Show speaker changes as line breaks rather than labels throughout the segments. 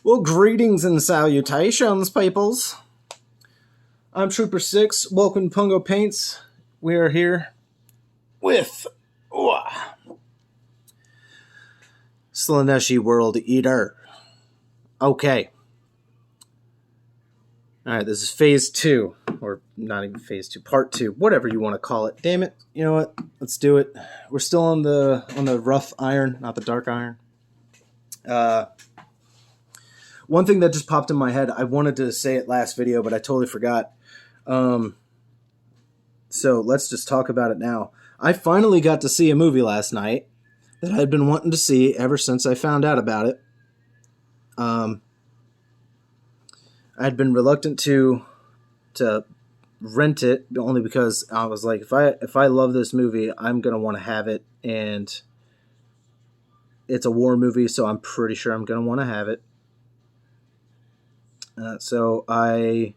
Well, greetings and salutations, peoples. I'm Trooper 6. Welcome to Pungo Paints. We are here with Slaaneshi World Eater. Okay. Alright, this is phase 2. Or not even phase 2, part 2. Whatever you want to call it. Damn it. You know what? Let's do it. We're still on the rough iron, not the dark iron. One thing that just popped in my head, I wanted to say it last video, but I totally forgot. So let's just talk about it now. I finally got to see a movie last night that I'd been wanting to see ever since I found out about it. I'd been reluctant to rent it only because I was like, if I love this movie, I'm gonna want to have it, and it's a war movie, so I'm pretty sure I'm gonna want to have it. So I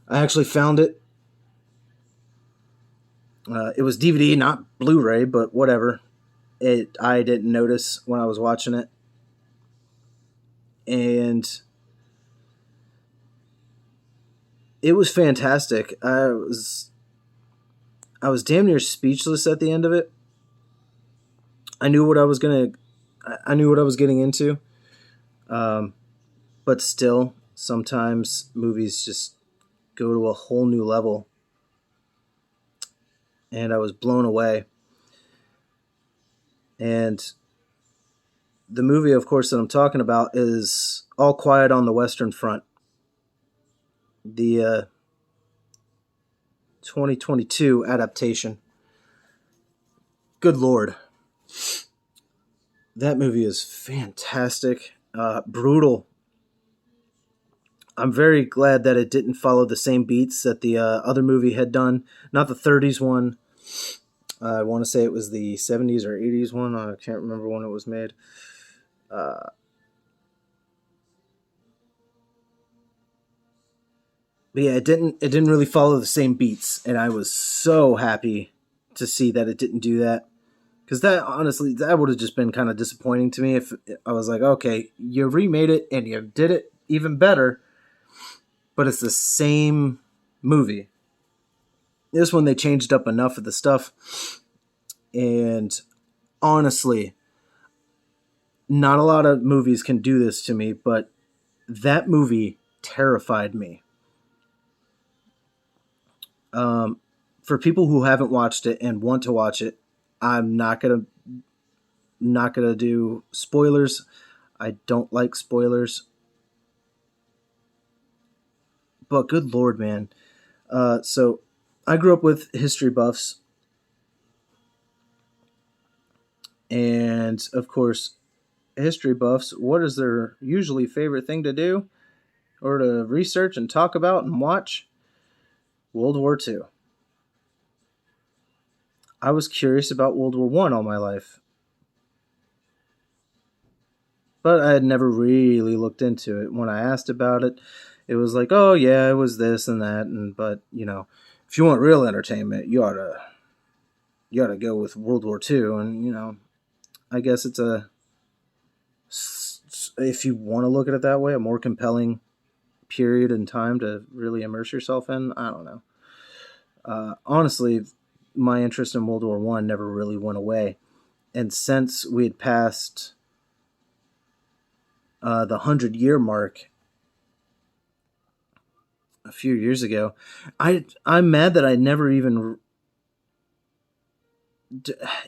actually found it. It was DVD, not Blu-ray, but whatever. I didn't notice when I was watching it, and it was fantastic. I was damn near speechless at the end of it. I knew what I was getting into, but still, sometimes movies just go to a whole new level, and I was blown away. And the movie, of course, that I'm talking about is All Quiet on the Western Front, the 2022 adaptation. Good Lord. That movie is fantastic. Brutal. I'm very glad that it didn't follow the same beats that the other movie had done. Not the 30s one. I want to say it was the 70s or 80s one. I can't remember when it was made. But yeah, it didn't really follow the same beats, and I was so happy to see that it didn't do that. Because that would have just been kind of disappointing to me if I was like, okay, you remade it and you did it even better, but it's the same movie. This one, they changed up enough of the stuff, and honestly, not a lot of movies can do this to me, but that movie terrified me. For people who haven't watched it and want to watch it, I'm not gonna do spoilers. I don't like spoilers, but good Lord, man. So I grew up with history buffs, and of course, history buffs, what is their usually favorite thing to do or to research and talk about and watch? World War II. I was curious about World War I all my life, but I had never really looked into it. When I asked about it, it was like, oh yeah, it was this and that, but if you want real entertainment, you ought to go with World War II, and I guess it's if you want to look at it that way, a more compelling period in time to really immerse yourself in. I don't know. Honestly, my interest in World War I never really went away, and since we had passed the 100-year mark a few years ago, I'm mad that I never even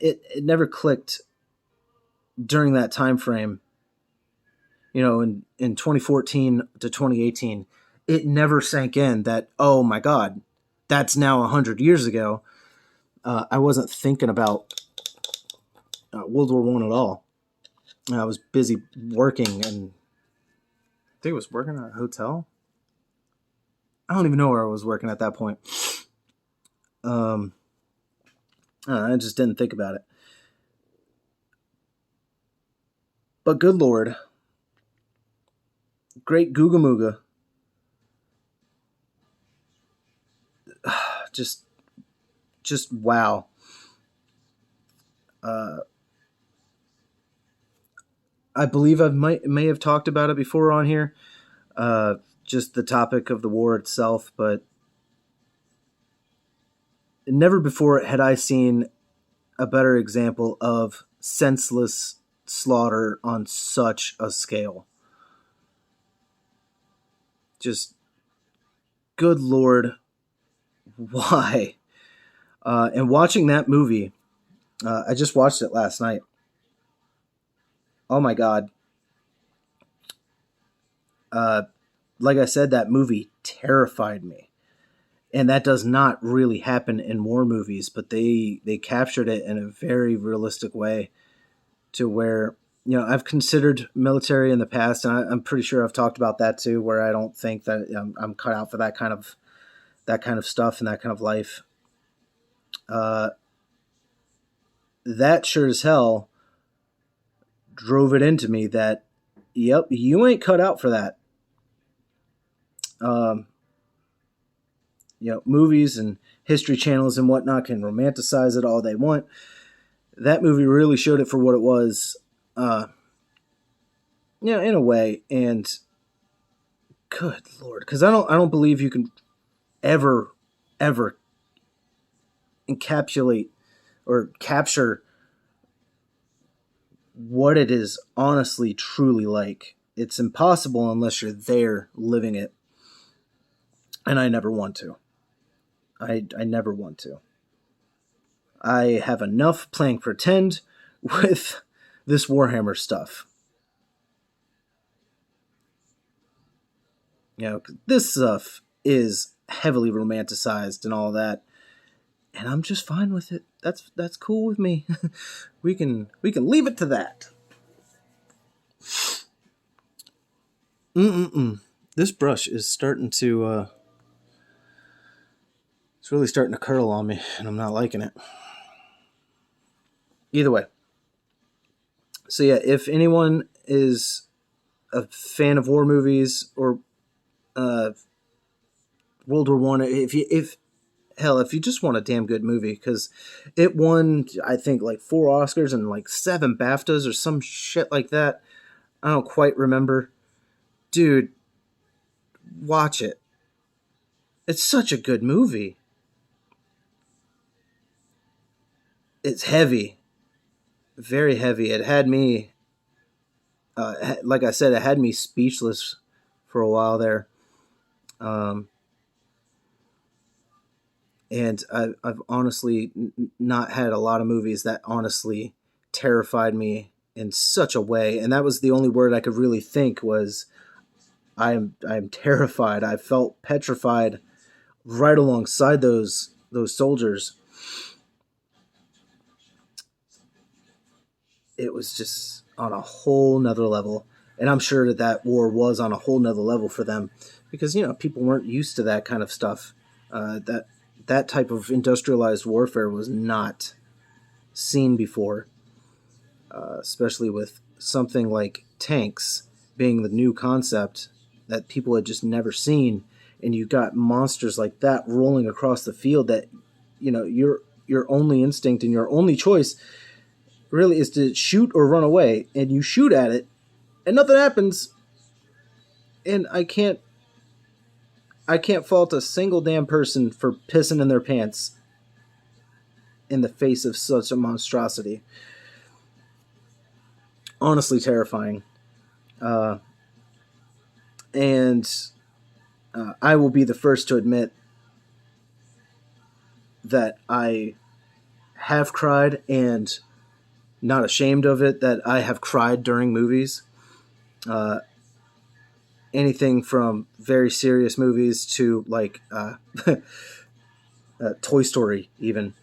it never clicked during that time frame. In 2014 to 2018, it never sank in that, oh my God, that's now 100 years ago. I wasn't thinking about World War I at all. I was busy working, and I think I was working at a hotel. I don't even know where I was working at that point. I just didn't think about it. But good Lord, great Googa Mooga. Just wow. I believe I may have talked about it before on here, just the topic of the war itself, but never before had I seen a better example of senseless slaughter on such a scale. Just, good Lord, why? And watching that movie, I just watched it last night. Oh my God. Uh, like I said, that movie terrified me. And that does not really happen in war movies, but they captured it in a very realistic way to where, I've considered military in the past, and I'm pretty sure I've talked about that too, where I don't think that I'm cut out for that kind of stuff and that kind of life. Uh, that sure as hell drove it into me that, yep, you ain't cut out for that. Um, Movies and history channels and whatnot can romanticize it all they want. That movie really showed it for what it was, in a way. And good Lord, because I don't believe you can ever encapsulate or capture what it is honestly truly like. It's impossible unless you're there living it. And I never want to. I never want to. I have enough playing pretend with this Warhammer stuff. This stuff is heavily romanticized and all that, and I'm just fine with it. That's cool with me. we can leave it to that. This brush is starting to it's really starting to curl on me, and I'm not liking it. Either way. So yeah, if anyone is a fan of war movies or World War One, if you just want a damn good movie, because it won, I think, like 4 Oscars and like 7 BAFTAs or some shit like that. I don't quite remember. Dude, watch it. It's such a good movie. It's heavy. Very heavy. It had me, like I said, it had me speechless for a while there. And I've honestly not had a lot of movies that honestly terrified me in such a way. And that was the only word I could really think was I'm terrified. I felt petrified right alongside those soldiers. It was just on a whole nother level. And I'm sure that war was on a whole nother level for them because, people weren't used to that kind of stuff. That type of industrialized warfare was not seen before, especially with something like tanks being the new concept that people had just never seen. And you got monsters like that rolling across the field that, your only instinct and your only choice really is to shoot or run away. And you shoot at it and nothing happens. And I can't fault a single damn person for pissing in their pants in the face of such a monstrosity. Honestly terrifying. And I will be the first to admit that I have cried, and not ashamed of it, that I have cried during movies. Anything from very serious movies to like Toy Story even.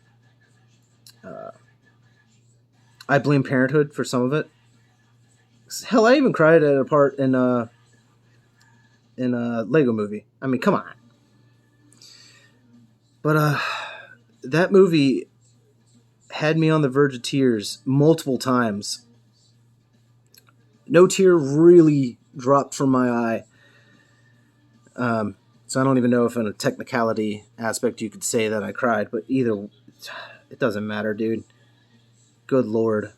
I blame Parenthood for some of it. Hell, I even cried at a part in a Lego movie. I mean, come on. But that movie had me on the verge of tears multiple times. No tear really dropped from my eye. So I don't even know if in a technicality aspect you could say that I cried, but either, it doesn't matter, dude. Good Lord.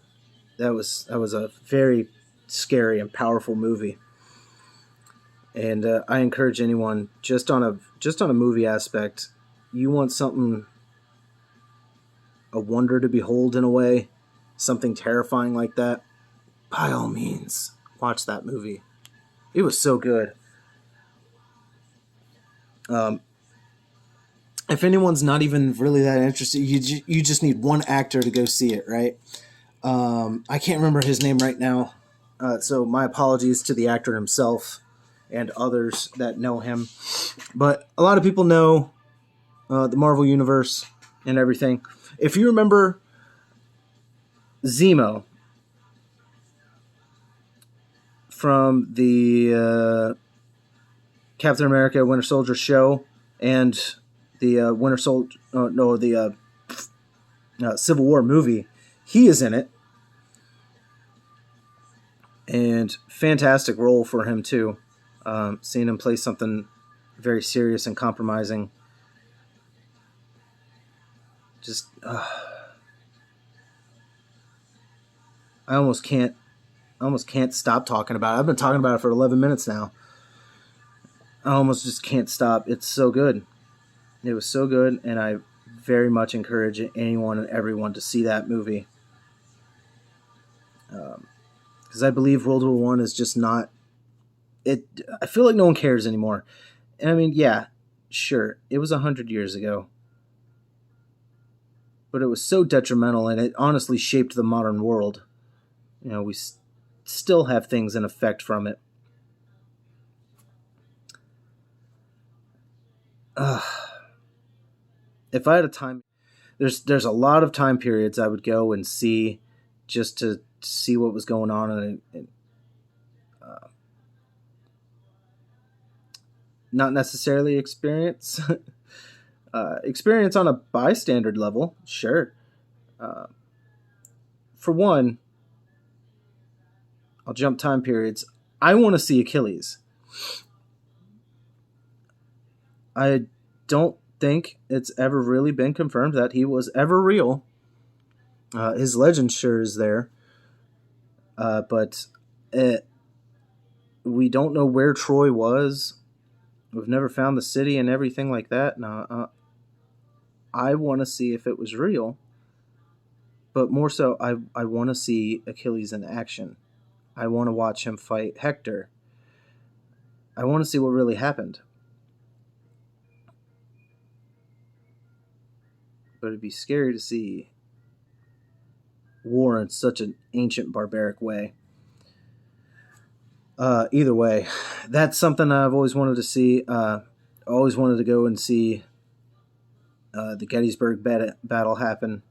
That was a very scary and powerful movie. And I encourage anyone, just on a movie aspect, you want something, a wonder to behold in a way, something terrifying like that. By all means, watch that movie. It was so good. Um, if anyone's not even really that interested, you just need one actor to go see it, right? I can't remember his name right now, so my apologies to the actor himself and others that know him. But a lot of people know the Marvel Universe and everything. If you remember Zemo from the Captain America Winter Soldier show and the Winter Soldier, no, the Civil War movie, he is in it. And fantastic role for him, too. Seeing him play something very serious and compromising. Just, I almost can't stop talking about it. I've been talking about it for 11 minutes now. I almost just can't stop. It's so good. It was so good, and I very much encourage anyone and everyone to see that movie. Because I believe World War One is just not it. I feel like no one cares anymore. And I mean, yeah, sure, it was 100 years ago, but it was so detrimental, and it honestly shaped the modern world. We still have things in effect from it. If I had a time, there's a lot of time periods I would go and see, just to see what was going on, and not necessarily experience. Experience on a bystander level, sure. Uh, for one, I'll jump time periods. I want to see Achilles. I don't think it's ever really been confirmed that he was ever real. His legend sure is there, but we don't know where Troy was. We've never found the city and everything like that. Now, I want to see if it was real, but more so, I want to see Achilles in action. I want to watch him fight Hector. I want to see what really happened. But it'd be scary to see war in such an ancient, barbaric way. Either way, that's something I've always wanted to see. Always wanted to go and see the Gettysburg battle happen.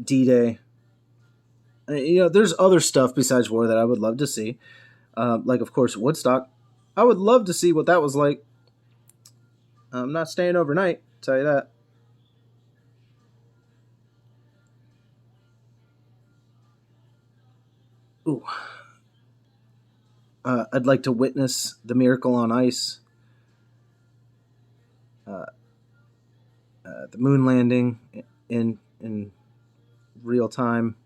D-Day. There's other stuff besides war that I would love to see. Like, of course, Woodstock. I would love to see what that was like. I'm not staying overnight, I'll tell you that. Ooh. I'd like to witness the Miracle on Ice, uh, the moon landing in real time.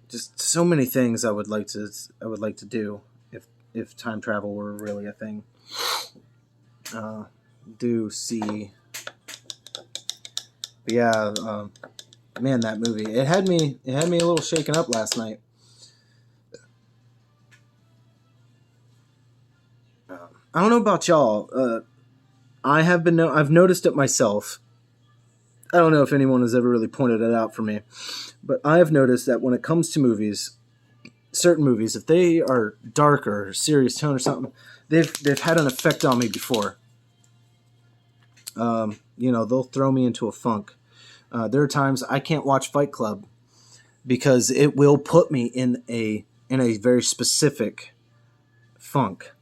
Just so many things I would like to do if time travel were really a thing. Uh, do see, but yeah, man, that movie it had me a little shaken up last night. I don't know about y'all. I've noticed it myself. I don't know if anyone has ever really pointed it out for me, but I have noticed that when it comes to movies, certain movies, if they are dark or serious tone or something, they've had an effect on me before. They'll throw me into a funk. There are times I can't watch Fight Club because it will put me in a very specific funk.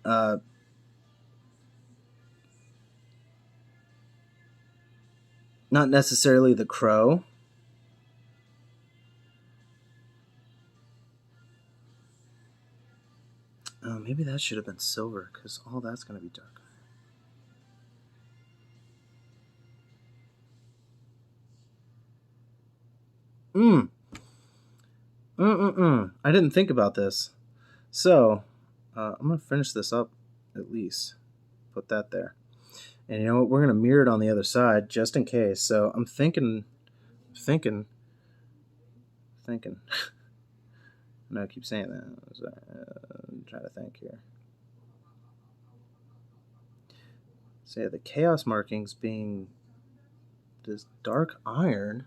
Uh, Not necessarily The Crow. Maybe that should have been silver, because all that's going to be dark. I didn't think about this. So, I'm going to finish this up, at least. Put that there. And you know what? We're going to mirror it on the other side, just in case. So, I'm thinking. No, I keep saying that. I'm trying to think here. So, yeah, the chaos markings being this dark iron.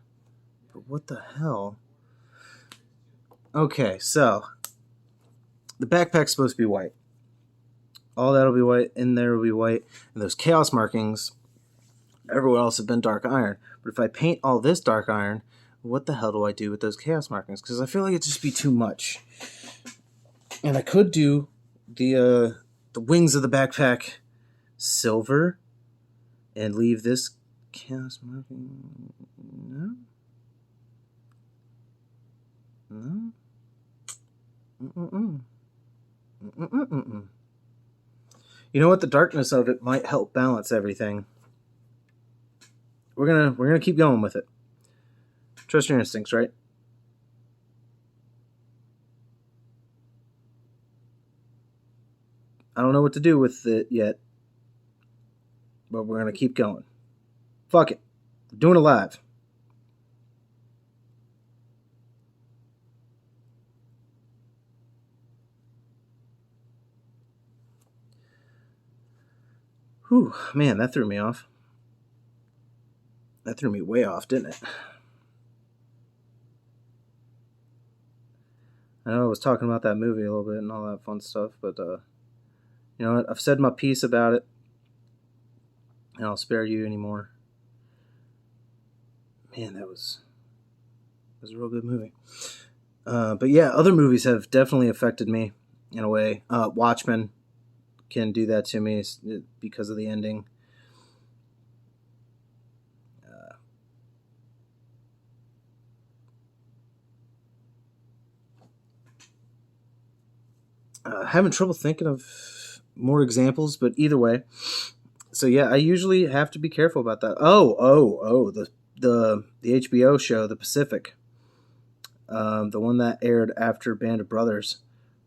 But what the hell? Okay, so the backpack's supposed to be white. All that'll be white. In there will be white. And those chaos markings everywhere else have been dark iron. But if I paint all this dark iron, what the hell do I do with those chaos markings? Because I feel like it'd just be too much. And I could do the wings of the backpack silver and leave this chaos marking. No. You know what? The darkness of it might help balance everything. We're gonna keep going with it. Trust your instincts, right? I don't know what to do with it yet, but we're gonna keep going. Fuck it. We're doing it live. Whew, man, that threw me off. That threw me way off, didn't it? I know I was talking about that movie a little bit and all that fun stuff, but you know what? I've said my piece about it, and I'll spare you anymore. Man, that was a real good movie. But yeah, other movies have definitely affected me in a way. Watchmen can do that to me because of the ending. Having trouble thinking of more examples, but either way. So yeah, I usually have to be careful about that. The HBO show, The Pacific, the one that aired after Band of Brothers.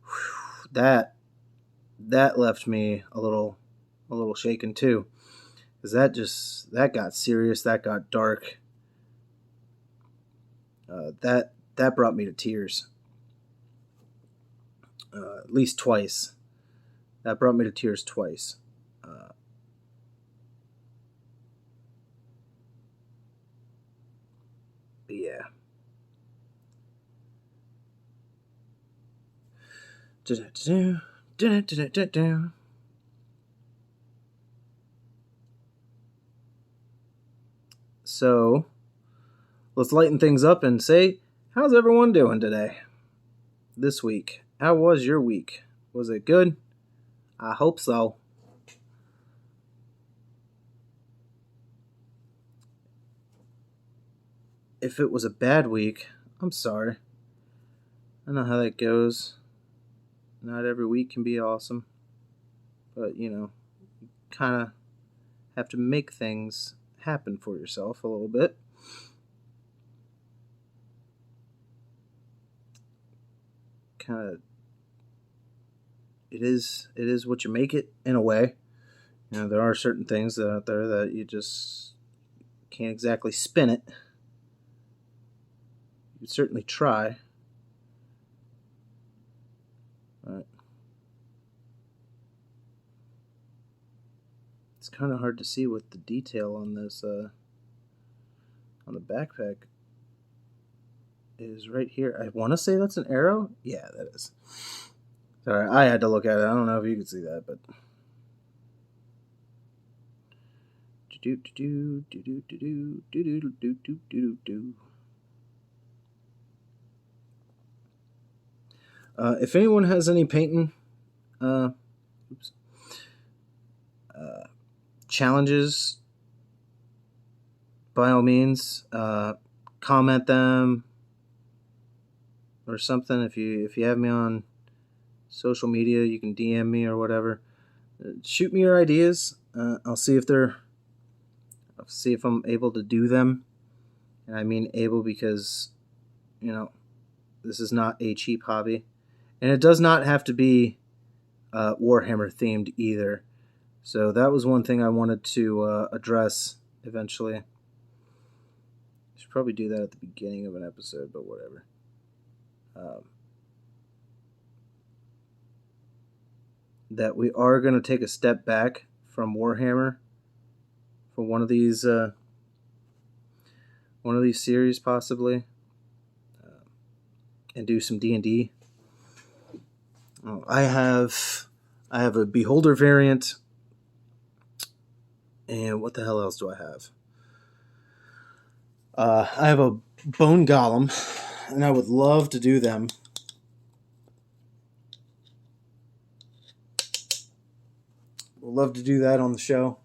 Whew, that left me a little shaken too, because that got serious, that got dark. That brought me to tears. At least twice. That brought me to tears twice. But yeah. So let's lighten things up and say, how's everyone doing today? This week. How was your week? Was it good? I hope so. If it was a bad week, I'm sorry. I know how that goes. Not every week can be awesome. But, you know, kind of have to make things happen for yourself a little bit. Kind of, it is what you make it in a way. You know, there are certain things out there that you just can't exactly spin it. You certainly try. But it's kind of hard to see what the detail on this on the backpack is right here. I want to say that's an arrow. Yeah, that is. Sorry, I had to look at it. I don't know if you could see that, but if anyone has any painting challenges, by all means, comment them or something. If you have me on social media. You can DM me or whatever. Shoot me your ideas. I'll see if I'm able to do them. And I mean able because, this is not a cheap hobby. And it does not have to be Warhammer themed either. So that was one thing I wanted to address eventually. I should probably do that at the beginning of an episode, but whatever. That we are going to take a step back from Warhammer for one of these series possibly, and do some D&D. I have a Beholder variant, and what the hell else do I have? I have a Bone Golem, and I would love to do them. Would love to do that on the show,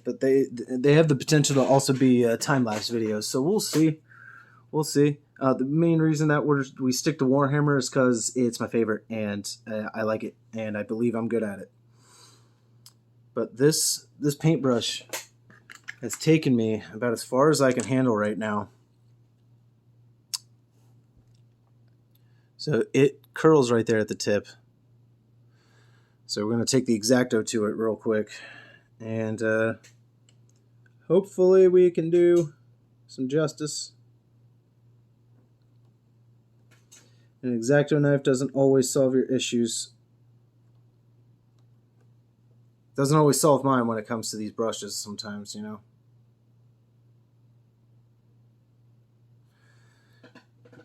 but they have the potential to also be time-lapse videos, so we'll see. The main reason that we stick to Warhammer is because it's my favorite, and I like it, and I believe I'm good at it. But this paintbrush has taken me about as far as I can handle right now. So it curls right there at the tip. So we're going to take the X-Acto to it real quick, and hopefully we can do some justice. An X-Acto knife doesn't always solve your issues. Doesn't always solve mine when it comes to these brushes sometimes,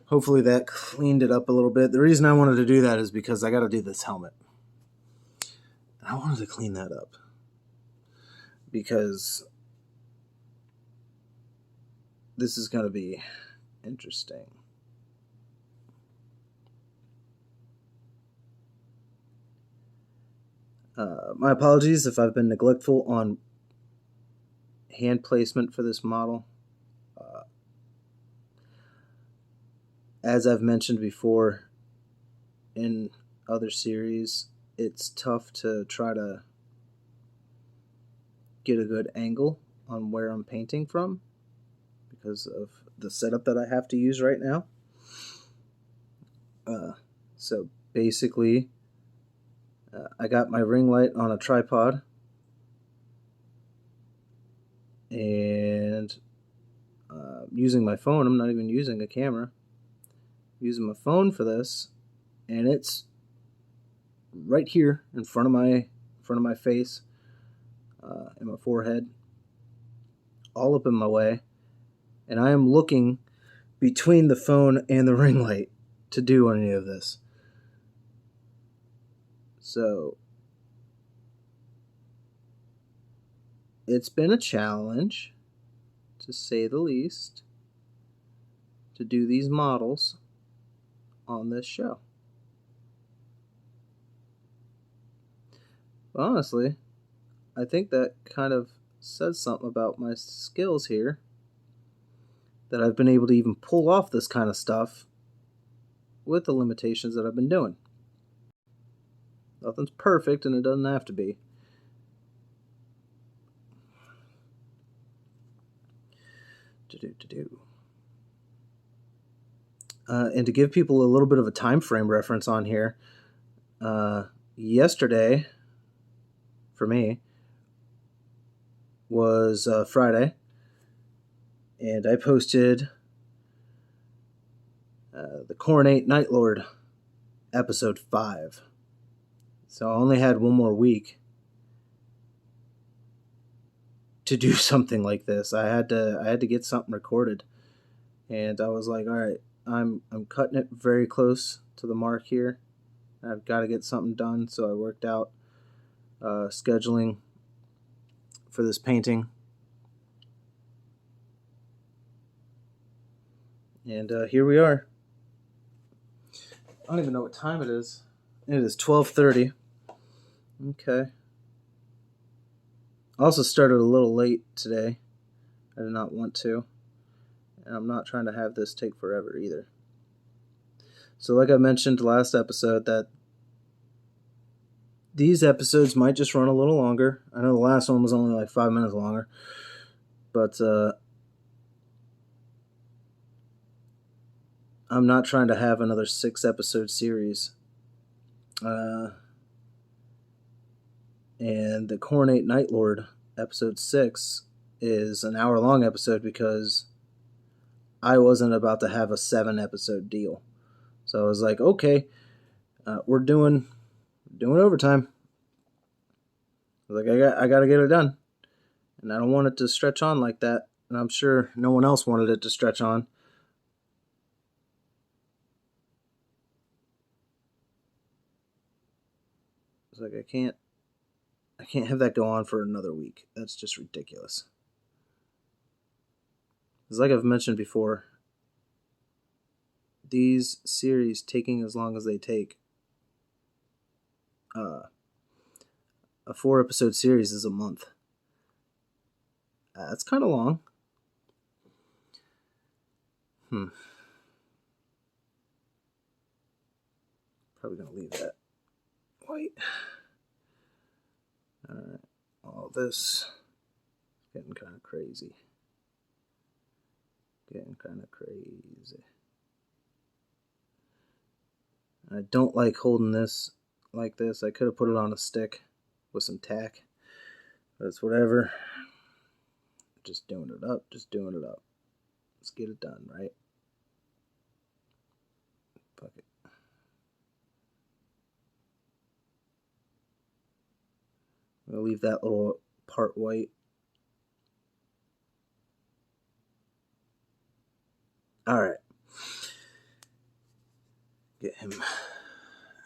Hopefully that cleaned it up a little bit. The reason I wanted to do that is because I got to do this helmet. I wanted to clean that up because this is going to be interesting. My apologies if I've been neglectful on hand placement for this model. As I've mentioned before in other series, it's tough to try to get a good angle on where I'm painting from because of the setup that I have to use right now. So basically, I got my ring light on a tripod, and using my phone. I'm not even using a camera. I'm using my phone for this, and it's right here in front of my face, and my forehead, all up in my way, and I am looking between the phone and the ring light to do any of this. So it's been a challenge, to say the least, to do these models on this show. But honestly, I think that kind of says something about my skills here, that I've been able to even pull off this kind of stuff with the limitations that I've been doing. Nothing's perfect, and it doesn't have to be. And to give people a little bit of a time frame reference on here, yesterday, for me, was Friday, and I posted the Coronate Night Lord episode 5. So I only had one more week to do something like this. I had to get something recorded, and I was like, all right, I'm cutting it very close to the mark here. I've got to get something done, so I worked out scheduling for this painting, and here we are. I don't even know what time it is. It is 12:30. Okay. I also started a little late today. I did not want to. And I'm not trying to have this take forever either. So like I mentioned last episode, that these episodes might just run a little longer. I know the last one was only like 5 minutes longer, but I'm not trying to have another 6-episode series. And the Coronate Night Lord, episode 6, is an hour-long episode because I wasn't about to have a 7-episode deal. So I was like, okay, we're doing overtime. I was like, I got to get it done. And I don't want it to stretch on like that. And I'm sure no one else wanted it to stretch on. It's like, I can't have that go on for another week. That's just ridiculous. It's like I've mentioned before, these series taking as long as they take, a 4-episode series is a month. That's kind of long. Probably going to leave that white. Alright, all this is getting kind of crazy. I don't like holding this like this. I could have put it on a stick with some tack. But it's whatever. Just doing it up. Let's get it done, right? Fuck it. I'm going to leave that little part white. Alright. Get him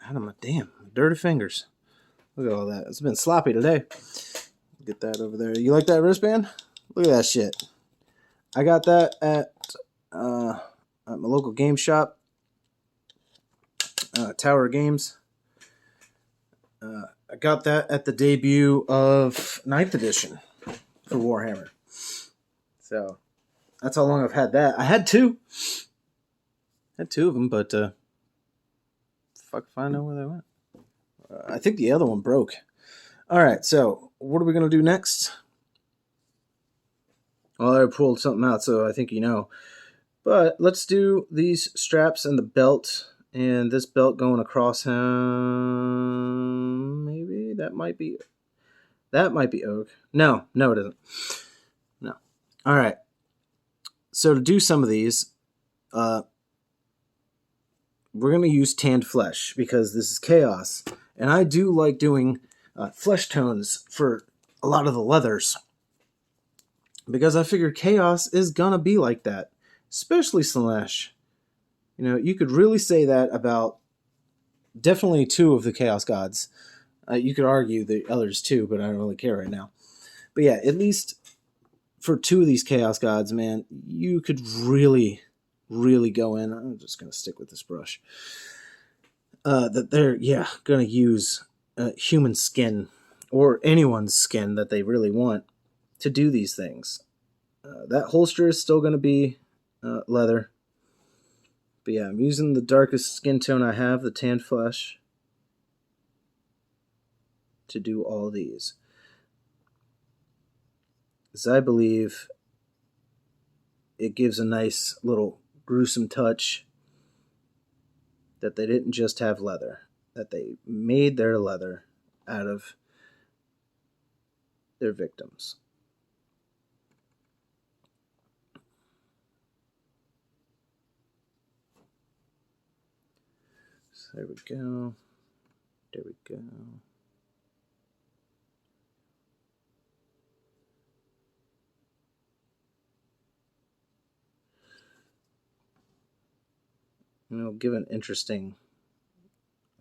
out of my dirty fingers. Look at all that. It's been sloppy today. Get that over there. You like that wristband? Look at that shit. I got that at my local game shop, Tower Games. I got that at the debut of 9th edition for Warhammer. So that's how long I've had that. I had two. Had two of them, but fuck if I know where they went. I think the other one broke. All right, so what are we going to do next? Well, I pulled something out, so I think you know. But let's do these straps and the belt, and this belt going across him. Maybe that might be oak. No, it isn't. No. All right. So to do some of these, we're going to use tanned flesh because this is chaos, and I do like doing flesh tones for a lot of the leathers because I figured chaos is gonna be like that, especially Slaanesh. You know, you could really say that about definitely 2 of the chaos gods. You could argue the others too, but I don't really care right now. But yeah, at least for 2 of these chaos gods, man, you could really go in. I'm just gonna stick with this brush. That they're gonna use human skin or anyone's skin that they really want to do these things. That holster is still going to be leather. But yeah, I'm using the darkest skin tone I have, the tanned flesh, to do all these. Because I believe it gives a nice little gruesome touch that they didn't just have leather, that they made their leather out of their victims. So there we go. There we go. And it'll give an interesting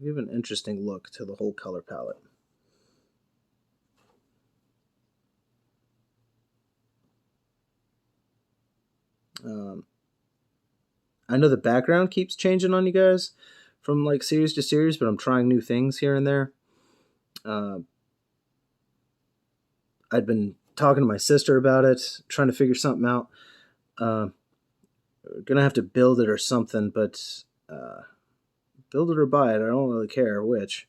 look to the whole color palette. I know the background keeps changing on you guys from like series to series, but I'm trying new things here and there. I'd been talking to my sister about it, trying to figure something out. We're gonna have to build it or something, but build it or buy it. I don't really care which.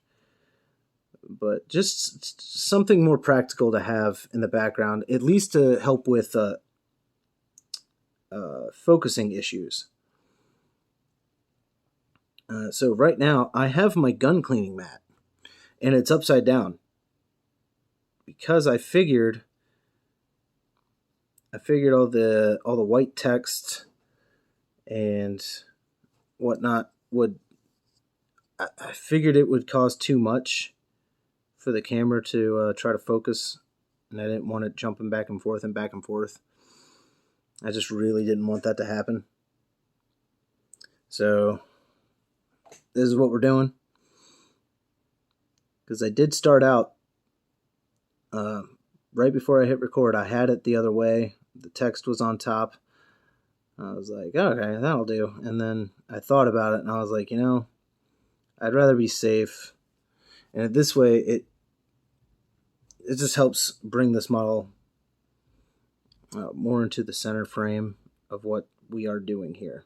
But just something more practical to have in the background, at least to help with focusing issues. So right now, I have my gun cleaning mat, and it's upside down because I figured all the white text and whatnot would. I figured it would cause too much for the camera to try to focus, and I didn't want it jumping back and forth and back and forth. I just really didn't want that to happen. So this is what we're doing. Because I did start out right before I hit record. I had it the other way. The text was on top. I was like, okay, that'll do. And then I thought about it, and I was like, I'd rather be safe. And this way, it just helps bring this model more into the center frame of what we are doing here.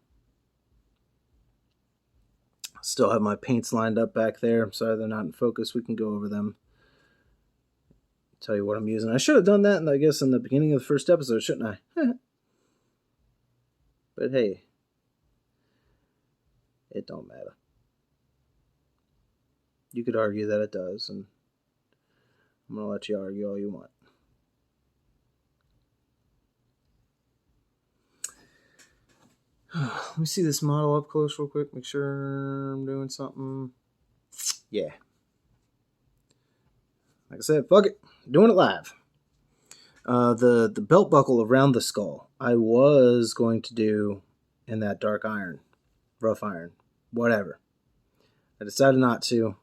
Still have my paints lined up back there. I'm sorry they're not in focus. We can go over them. Tell you what I'm using. I should have done that, I guess, in the beginning of the first episode, shouldn't I? But hey, it don't matter. You could argue that it does, and I'm going to let you argue all you want. Let me see this model up close real quick. Make sure I'm doing something. Yeah. Like I said, fuck it. Doing it live. The belt buckle around the skull, I was going to do in that dark iron, rough iron, whatever. I decided not to.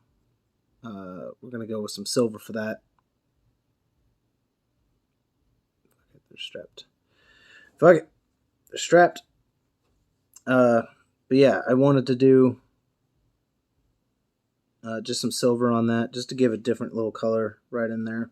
We're going to go with some silver for that. They're strapped. Fuck it. They're strapped. But yeah, I wanted to do just some silver on that, just to give a different little color right in there.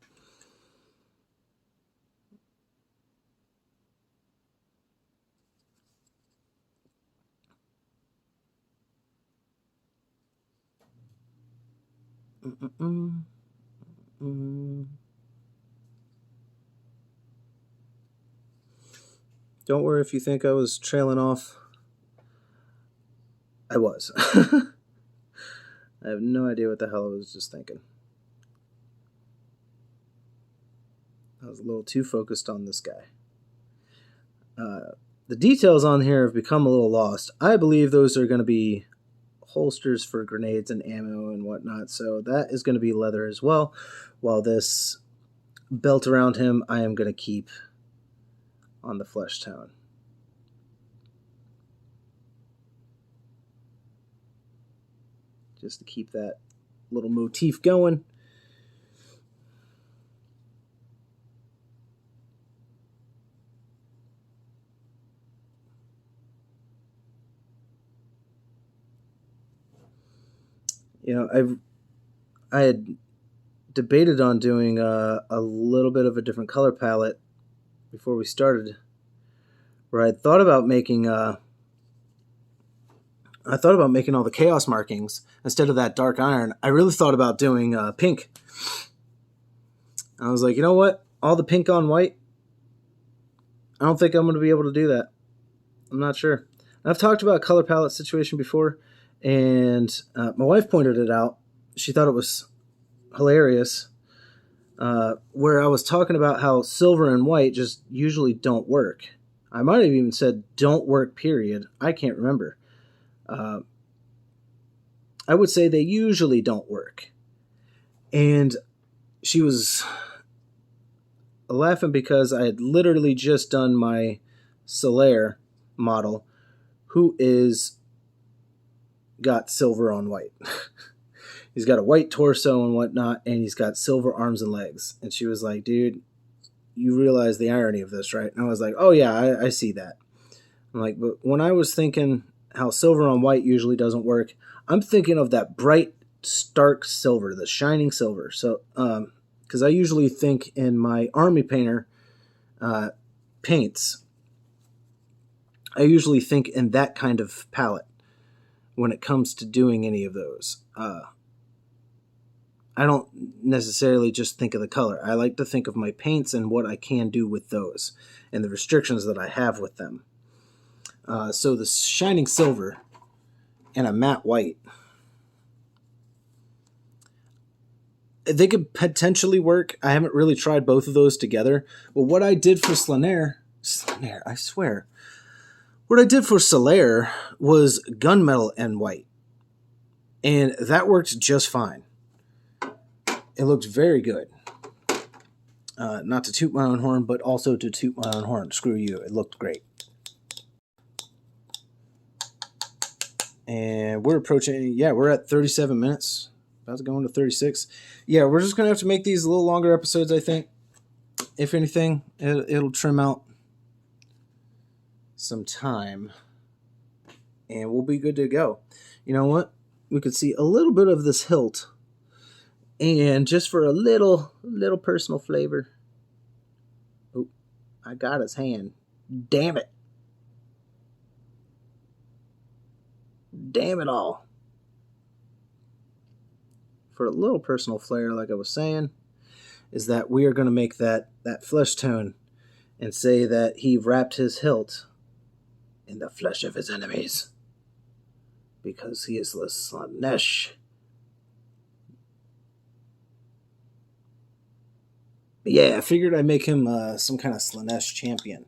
Don't worry if you think I was trailing off. I was. I have no idea what the hell I was just thinking. I was a little too focused on this guy. The details on here have become a little lost. I believe those are going to be holsters for grenades and ammo and whatnot, so that is going to be leather as well. While this belt around him, I am going to keep on the flesh tone. Just to keep that little motif going. I had debated on doing a little bit of a different color palette before we started, where I thought about making all the chaos markings instead of that dark iron. I really thought about doing pink. I was like, you know what? All the pink on white, I don't think I'm going to be able to do that. I'm not sure. I've talked about a color palette situation before, and my wife pointed it out. She thought it was hilarious, where I was talking about how silver and white just usually don't work. I might have even said don't work, period. I can't remember. I would say they usually don't work. And she was laughing because I had literally just done my Slaaneshi model, who is got silver on white. He's got a white torso and whatnot, and he's got silver arms and legs. And she was like, dude, you realize the irony of this, right? And I was like, oh yeah, I see that. I'm like, but when I was thinking how silver on white usually doesn't work, I'm thinking of that bright, stark silver, the shining silver. So, because I usually think in my army painter paints, I usually think in that kind of palette, when it comes to doing any of those. I don't necessarily just think of the color. I like to think of my paints and what I can do with those and the restrictions that I have with them. So the shining silver and a matte white, they could potentially work. I haven't really tried both of those together. But what I did for Slaanesh, I swear. What I did for Slaanesh was gunmetal and white. And that worked just fine. It looked very good. Not to toot my own horn, but also to toot my own horn. Screw you. It looked great. And we're approaching, we're at 37 minutes. About to go into 36. Yeah, we're just going to have to make these a little longer episodes, I think. If anything, it'll trim out some time. And we'll be good to go. You know what? We could see a little bit of this hilt. And just for a little personal flavor. Oh, I got his hand. Damn it. Damn it all. For a little personal flair, like I was saying, is that we are going to make that flesh tone and say that he wrapped his hilt in the flesh of his enemies. Because he is the Slaanesh. But yeah, I figured I'd make him some kind of Slaanesh champion.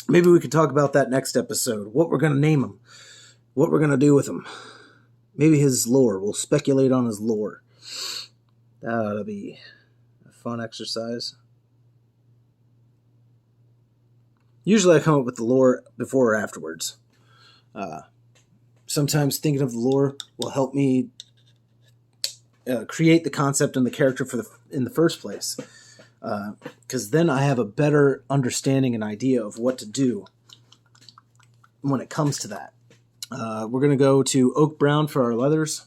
Maybe we could talk about that next episode. What we're going to name him. What we're going to do with him. Maybe his lore. We'll speculate on his lore. That ought to be a fun exercise. Usually I come up with the lore before or afterwards. Sometimes thinking of the lore will help me create the concept and the character in the first place. Because then I have a better understanding and idea of what to do when it comes to that. We're going to go to oak brown for our leathers.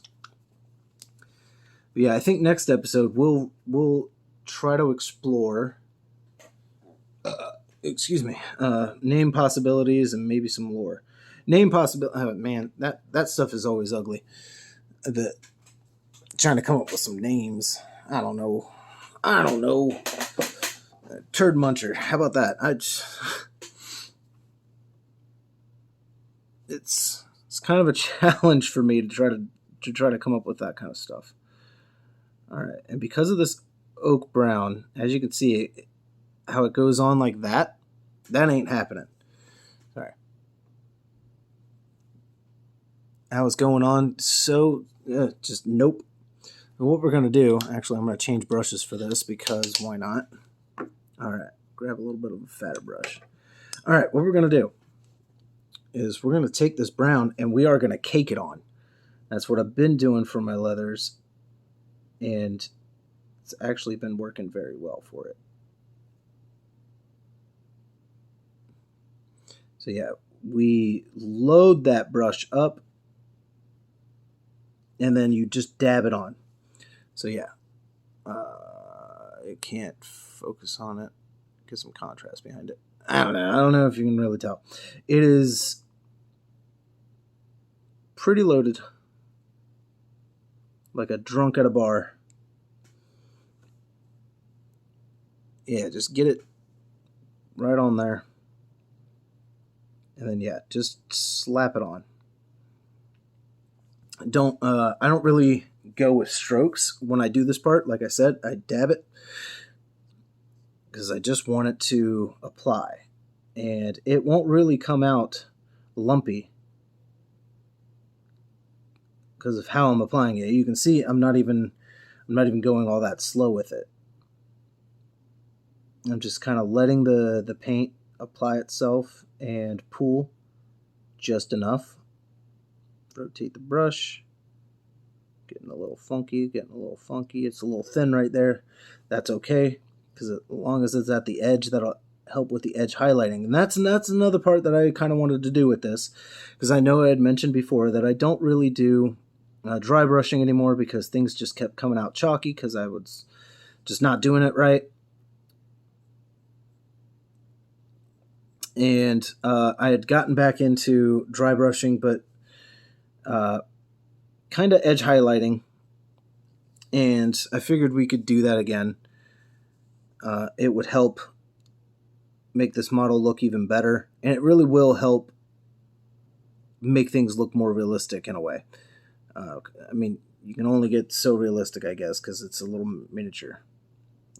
But yeah, I think next episode we'll try to explore name possibilities and maybe some lore. Name possibility. Oh, man, that stuff is always ugly. Trying to come up with some names. I don't know. Turd muncher. How about that? It's kind of a challenge for me to try to come up with that kind of stuff. All right, and because of this oak brown, as you can see, how it goes on like that ain't happening. Sorry. How it's going on, so just nope. And what we're going to do, actually, I'm going to change brushes for this because why not? All right, grab a little bit of a fatter brush. All right, what we're going to do is we're going to take this brown and we are going to cake it on. That's what I've been doing for my leathers, and it's actually been working very well for it. So yeah, we load that brush up and then you just dab it on. So yeah, it can't focus on it. Get some contrast behind it. I don't know if you can really tell. It is pretty loaded, like a drunk at a bar. Yeah, just get it right on there. And then yeah, just slap it on. I don't really go with strokes when I do this part. Like I said, I dab it because I just want it to apply, and it won't really come out lumpy because of how I'm applying it. You can see I'm not even going all that slow with it. I'm just kind of letting the paint apply itself and pool just enough. Rotate the brush. Getting a little funky. It's a little thin right there. That's okay, because as long as it's at the edge, that'll help with the edge highlighting. And that's another part that I kind of wanted to do with this, because I know I had mentioned before that I don't really do dry brushing anymore because things just kept coming out chalky because I was just not doing it right. And I had gotten back into dry brushing, but kind of edge highlighting. And I figured we could do that again. It would help make this model look even better. And it really will help make things look more realistic in a way. I mean, you can only get so realistic, I guess, because it's a little miniature.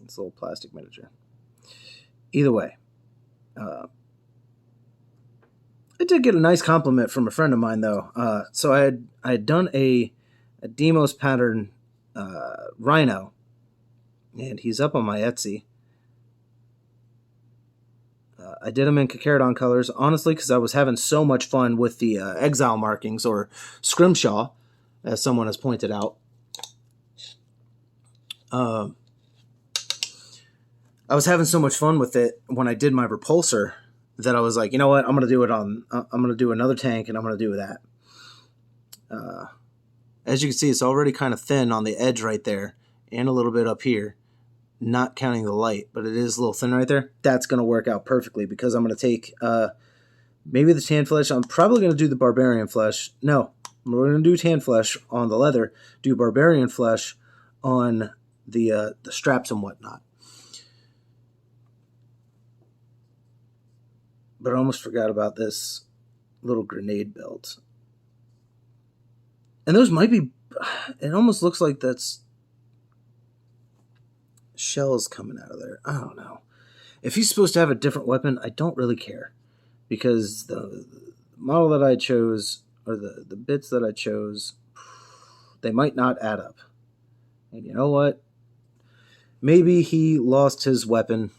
It's a little plastic miniature. Either way, I did get a nice compliment from a friend of mine, though. So I had done a Demos pattern rhino, and he's up on my Etsy. I did them in Carcharodon colors, honestly, because I was having so much fun with the exile markings, or scrimshaw, as someone has pointed out. I was having so much fun with it when I did my repulsor that I was like, you know what, I'm gonna do another tank, and I'm gonna do that. As you can see, it's already kind of thin on the edge right there, and a little bit up here. Not counting the light, but it is a little thin right there. That's going to work out perfectly because I'm going to take maybe the tan flesh. I'm probably going to do the barbarian flesh. No, we're going to do tan flesh on the leather, do barbarian flesh on the straps and whatnot. But I almost forgot about this little grenade belt. And those might be, it almost looks like that's shells coming out of there. I don't know. If he's supposed to have a different weapon, I don't really care, because the model that I chose, or the bits that I chose, they might not add up. And you know what? Maybe he lost his weapon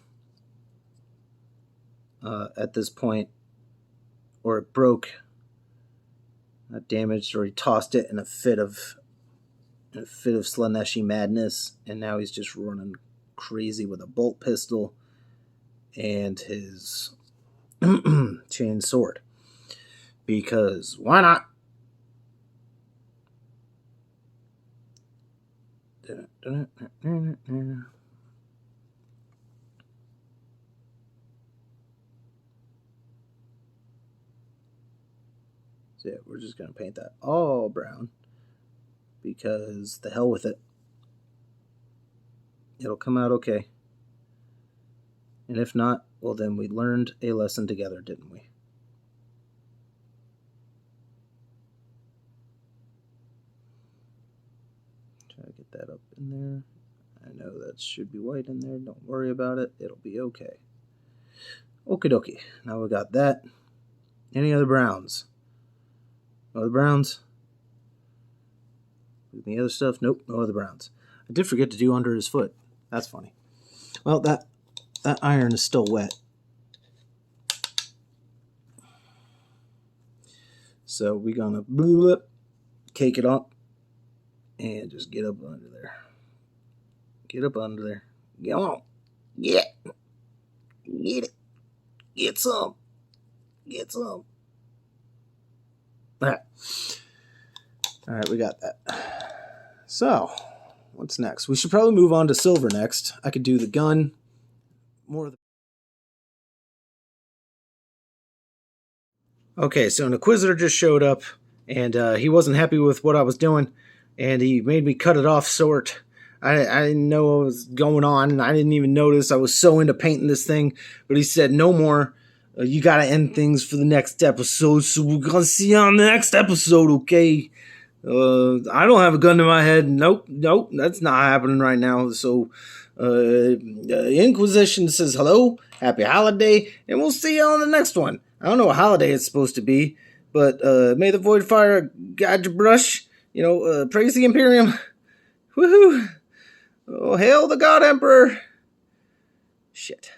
at this point, or it broke, not damaged, or he tossed it in a fit of Slaaneshi madness, and now he's just running crazy with a bolt pistol and his chain sword. Because why not? So yeah, we're just going to paint that all brown, because the hell with it. It'll come out okay. And if not, well, then we learned a lesson together, didn't we? Try to get that up in there. I know that should be white in there. Don't worry about it. It'll be okay. Okie dokie. Now we got that. Any other browns? No other browns? Any other stuff? Nope, no other browns. I did forget to do under his foot. That's funny. Well, that iron is still wet. So we're gonna cake it up and just get up under there. Get up under there. Come on. Get it. Get some. Get some. All right, we got that. So, what's next? We should probably move on to silver next. I could do the gun. More of the... Okay, so an Inquisitor just showed up, and he wasn't happy with what I was doing, and he made me cut it off short. I didn't know what was going on, and I didn't even notice. I was so into painting this thing, but he said, no more. You gotta end things for the next episode, so we're gonna see you on the next episode, okay? I don't have a gun to my head. Nope, that's not happening right now. So, Inquisition says hello, happy holiday, and we'll see you on the next one. I don't know what holiday it's supposed to be, but may the Void Fire guide your brush. Praise the Imperium. Woohoo! Oh, hail the God Emperor. Shit.